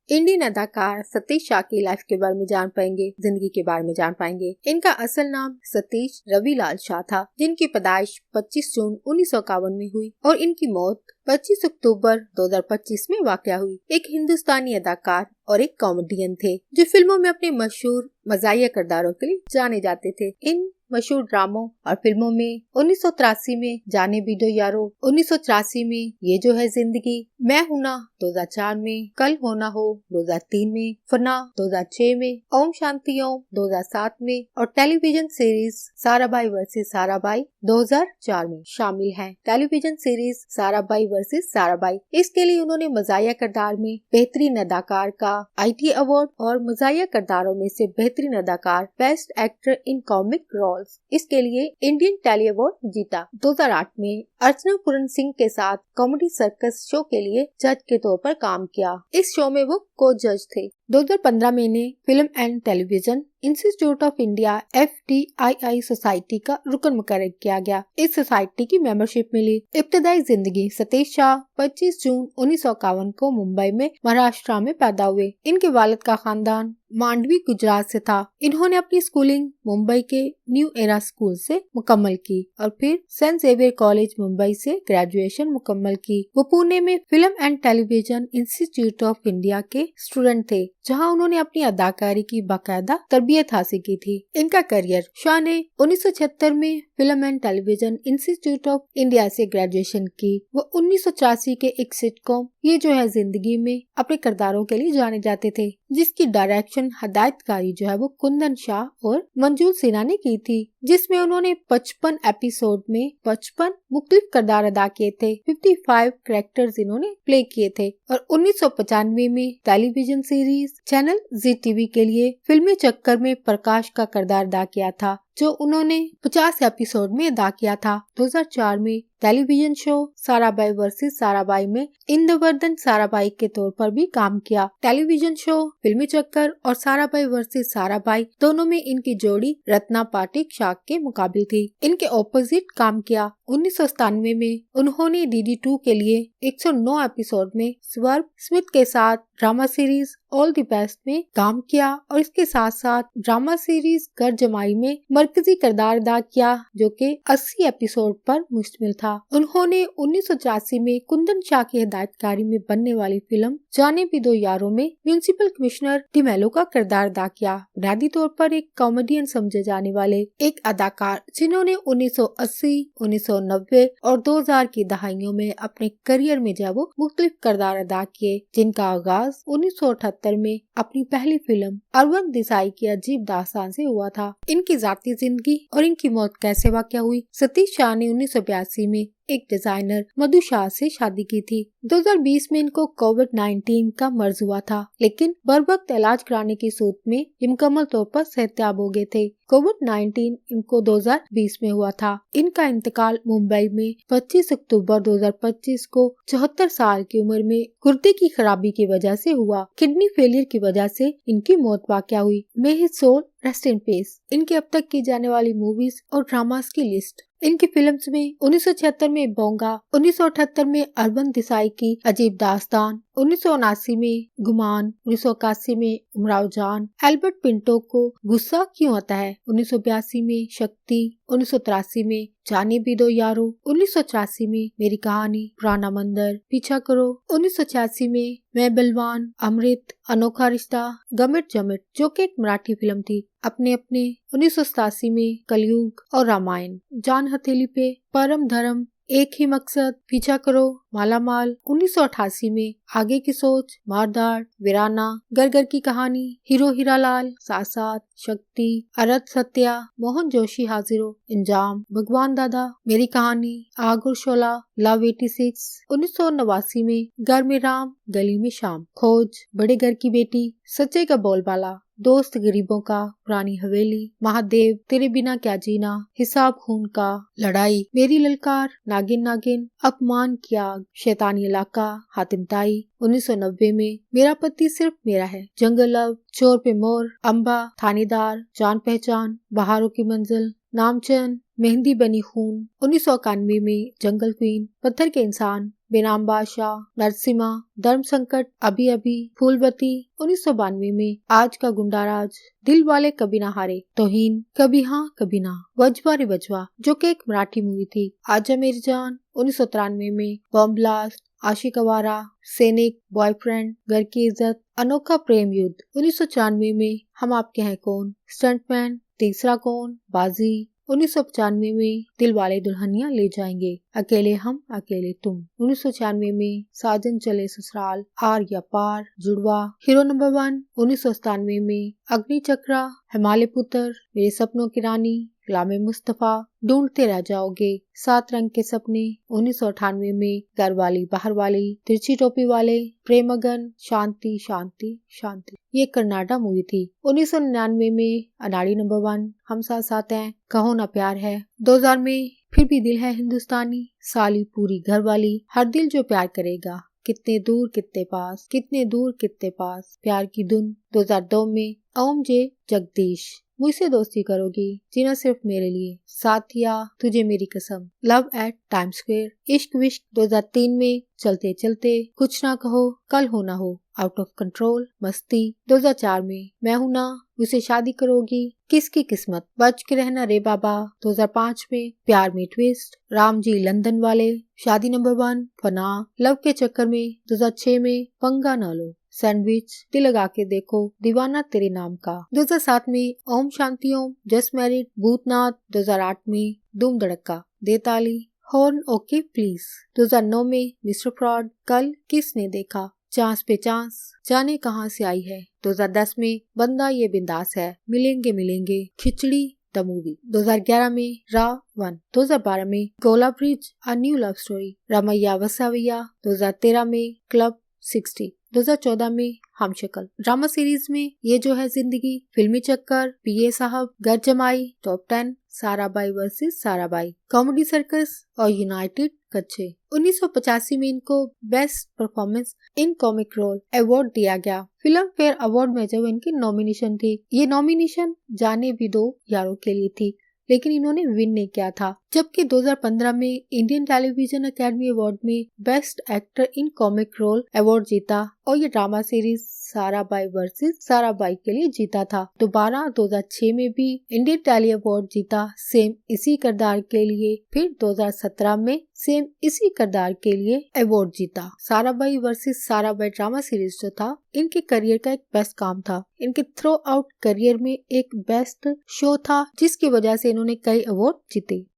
Indian अदाकार सतीश शाह की life के बारे में जान पाएंगे, जिंदगी के बारे में जान पाएंगे। इनका असल नाम सतीश रविलाल शाह था, जिनकी पैदाइश 25 जून 1951 में हुई और इनकी मौत 25 अक्टूबर 2025 में वाक़या हुई। एक हिंदुस्तानी अदाकार और एक कॉमेडियन थे, जो फिल्मों में अपने मशहूर मज़ाहिया किरदारों के लिए जाने जाते थे। इन मशहूर ड्रामों और फिल्मों में 1983 में जाने भी दो यारो, 1984 में ये जो है जिंदगी, मैं हूं ना 2004 में, कल हो ना हो 2003 में, फना 2006 में, ओम शांति ओम 2007 में और television series Sarabhai versus Sarabhai 2004 में शामिल हैं। Television series Sarabhai versus Sarabhai, इसके लिए उन्होंने मज़ाहिया किरदार में बेहतरीन अदाकार का आईटी अवार्ड और मज़ाहिया किरदारों में से बेहतरीन अदाकार best actor in comic role इसके लिए इंडियन टेली अवार्ड जीता। 2008 में अर्चना पूरन सिंह के साथ कॉमेडी सर्कस शो के लिए जज के तौर पर काम किया। इस शो में वो को जज थे। 2015 में इन्हें film and television institute of India FTII society का रुकन मुकर्रर किया गया। इस सोसाइटी की मेंबरशिप मिली। इब्तदाई जिंदगी सतीश शाह 25 जून 1951 को मुंबई में महाराष्ट्र में पैदा हुए। इनके वालिद का खानदान मांडवी गुजरात से था। इन्होंने अपनी स्कूलिंग मुंबई के न्यू एरा स्कूल से मुकम्मल की और फिर सेंट जेवियर कॉलेज मुंबई से ग्रेजुएशन मुकम्मल की। वो पुणे में film and television institute of India के स्टूडेंट थे, जहां उन्होंने अपनी अदाकारी की बाकायदा तरबियत हासिल की थी। इनका करियर शाह ने 1976 में film and television institute of India से ग्रेजुएशन की। वो 1984 के एक सिटकॉम ये जो है जिंदगी में अपने किरदारों के लिए जाने जाते थे, जिसकी डायरेक्शन हदायतकारी जो है वो कुंदन शाह और मंजूर सिन्हा ने की थी, जिसमें उन्होंने 55 एपिसोड में 55 मुख्तलिफ किरदार अदा किए थे। 55 कैरेक्टर्स इन्होंने प्ले किए थे और 1995 में टेलीविजन सीरीज चैनल ZTV के लिए फिल्मी चक्कर में प्रकाश का किरदार अदा किया था, जो उन्होंने 50 एपिसोड में अदा किया था। 2004 में television show Sarabhai versus Sarabhai में इंद्रवर्धन साराभाई के तौर पर भी काम किया। टेलीविजन शो फिल्मी चक्कर और साराभाई वर्सेस साराभाई दोनों में इनकी जोड़ी रत्ना पाठक शाह के मुकाबिल थी। इनके ऑपोजिट काम किया। 1997 में उन्होंने DD2 के लिए 109 एपिसोड में स्वर्भ स्मिथ के साथ drama series all the best में काम किया और इसके साथ साथ ड्रामा सीरीज घर जमाई में मरकजी किरदार अदा किया, जो कि 80 एपिसोड पर मुश्तमिल था। उन्होंने 1984 में कुंदन शाह की हिदायतकारी में बनने वाली फिल्म जाने भी दो यारों में म्युनिसिपल कमिश्नर डिमेलो का किरदार अदा किया। बुनियादी तौर पर एक कॉमेडियन समझे जाने वाले एक अदाकार, जिन्होंने 1980, 1990 और 2000 की दहाइयों में अपने करियर में जो वो मुख्तलिफ किरदार अदा किए, जिनका आगाज 1978 में अपनी पहली फिल्म अरविंद देसाई की अजीब दास्तान से हुआ था। इनकी जाती जिंदगी और इनकी मौत कैसे वाक़या हुई। सतीश शाह ने 1982 में एक डिजाइनर मधु शाह से शादी की थी। 2020 में इनको कोविड-19 का मर्ज हुआ था, लेकिन बर वक्त इलाज कराने की सूरत में ये मुकम्मल तौर पर सेहतयाब हो गए थे। कोविड-19 इनको 2020 में हुआ था। इनका इंतकाल मुंबई में 25 अक्टूबर 2025 को 74 साल की उम्र में गुर्दे की खराबी की वजह से हुआ। किडनी फेलियर की वजह से इनकी मौत वाक़या हुई। May his soul rest in peace. इनके अब तक की जाने वाली मूवीज और ड्रामास की लिस्ट। इनकी फिल्म्स में 1976 में बोंगा, 1978 में अरविंद देसाई की अजीब दास्तान, 1979 में गुमान, 1981 में उमराव जान, एल्बर्ट पिंटो को गुस्सा क्यों आता है, 1982 में शक्ति, 1983 में जाने भी दो यारो, 1984 में मेरी कहानी, पुराना मंदिर, पीछा करो, 1986 में मैं बलवान, अमृत, अनोखा रिश्ता, गमिट जमिट जो कि एक मराठी फिल्म थी। अपने 1987 में कलयुग और रामायण, जान हथेली पे, परम धर्म, एक ही मकसद, पीछा करो, मालामाल, 1988 में आगे की सोच, मारदाड़, वीराना, घर घर की कहानी, हीरो हीरालाल, साथ साथ, शक्ति, अरथ सत्या, मोहन जोशी हाजिरो, इंजाम, भगवान दादा, मेरी कहानी, आग और शोला, लव 86, 1989 में घर में राम, गली में शाम, खोज, बड़े घर की बेटी, सच्चे का बोलबाला, दोस्त गरीबों का, पुरानी हवेली, महादेव, तेरे बिना क्या जीना, हिसाब खून का, लड़ाई, मेरी ललकार, नागिन नागिन, अपमान किया, शैतानी इलाका, हातिम ताई, 1990 में मेरा पति सिर्फ मेरा है, जंगल लव, चोर पे मोर, अम्बा, थानेदार, जान पहचान, बहारों की मंजिल, नामचंद, मेहंदी बनी खून, 1991 में जंगल क्वीन, पत्थर के इंसान, बेनाम बादशाह, नरसिम्हा, धर्म संकट, अभी अभी, फूलबती, 1992 में आज का गुंडाराज, दिल वाले कभी ना हारे, तौहीन, कभी हाँ कभी ना, वजवा रे वजवा जो कि एक मराठी मूवी थी, आजा मेरी जान, 1993 में बॉम्ब ब्लास्ट, आशिक आवारा, सैनिक, बॉयफ्रेंड, घर की इज्जत, अनोखा प्रेम युद्ध, 1994 में हम आपके हैं कौन, स्टंटमैन, तीसरा कौन, बाजी, 1995 में दिल वाले दुल्हनिया ले जाएंगे, अकेले हम अकेले तुम, 1996 में साजन चले ससुराल, आर या पार, जुड़वा, हीरो नंबर 1, 1997 में अग्नि चक्रा, हिमालय पुत्र, मेरे सपनों की रानी, गुलामे मुस्तफा, ढूंढते रह जाओगे, 7 रंग के सपने, 1998 में घर वाली बाहर वाली, तिरछी टोपी वाले, प्रेमगन, शांति शांति शांति, ये कर्नाटक मूवी थी। 1999 में अनाड़ी नंबर 1, हम साथ साथ हैं, कहो ना प्यार है, 2000 में फिर भी दिल है हिंदुस्तानी, साली पूरी घर वाली, हर दिल जो प्यार करेगा, कितने दूर कितने पास, कितने दूर कितने पास, प्यार की धुन, 2002 में ओम जे जगदीश, मुझसे दोस्ती करोगी, जीना सिर्फ मेरे लिए, साथिया, तुझे मेरी कसम, लव एट टाइम स्क्वायर, इश्क विश्क, 2003 में चलते चलते, कुछ ना कहो, कल हो ना हो, आउट ऑफ कंट्रोल, मस्ती, 2004 में मैं हूं ना, मुझसे शादी करोगी, किसकी किस्मत, बच के रहना रे बाबा, 2005 में प्यार में ट्विस्ट, राम जी लंदन वाले, शादी नंबर 1, फना, लव के चक्कर में, 2006 में पंगा ना लो, सैंडविच, दिल लगा के देखो, दीवाना तेरे नाम का, 2007 में ओम शांति ओम, जस्ट मैरिड, भूतनाथ, 2008 में धूम धड़का, देताली, हॉर्न ओके प्लीज, 2009 में मिस्टर फ्रॉड, कल किसने देखा, चांस पे चांस, जाने कहां से आई है, 2010 में बंदा ये बिंदास है, मिलेंगे मिलेंगे, खिचड़ी द मूवी, 2011 में रावण, 2012 में गोला bridge a new love story, Ramaiya Vastavaiya, 2013 में क्लब 60, 2014 में हम शक्ल, ड्रामा सीरीज में ये जो है जिंदगी, फिल्मी चक्कर, पीए साहब, घर जमाई, top 10, Sarabhai versus Sarabhai, comedy circus और यूनाइटेड कच्चे। 1985 में इनको best performance in comic role award दिया गया। फिल्म फेयर अवार्ड में जब इनकी नॉमिनेशन थी, ये नॉमिनेशन जाने भी दो यारों के लिए थी, लेकिन इन्होंने विन नहीं किया था। जबकि 2015 में इंडियन टेलीविजन अकेडमी अवार्ड में best actor in comic role award जीता और ये drama series Sarabhai versus Sarabhai के लिए जीता था। दोबारा 2006 में भी इंडियन टेली अवार्ड जीता सेम इसी किरदार के लिए, फिर 2017 में सेम इसी किरदार के लिए अवार्ड जीता। Sarabhai versus Sarabhai drama series जो था इनके करियर का एक बेस्ट काम था। इनके थ्रू आउट करियर में एक बेस्ट शो था जिसकी वजह से इन्होंने कई अवार्ड जीते।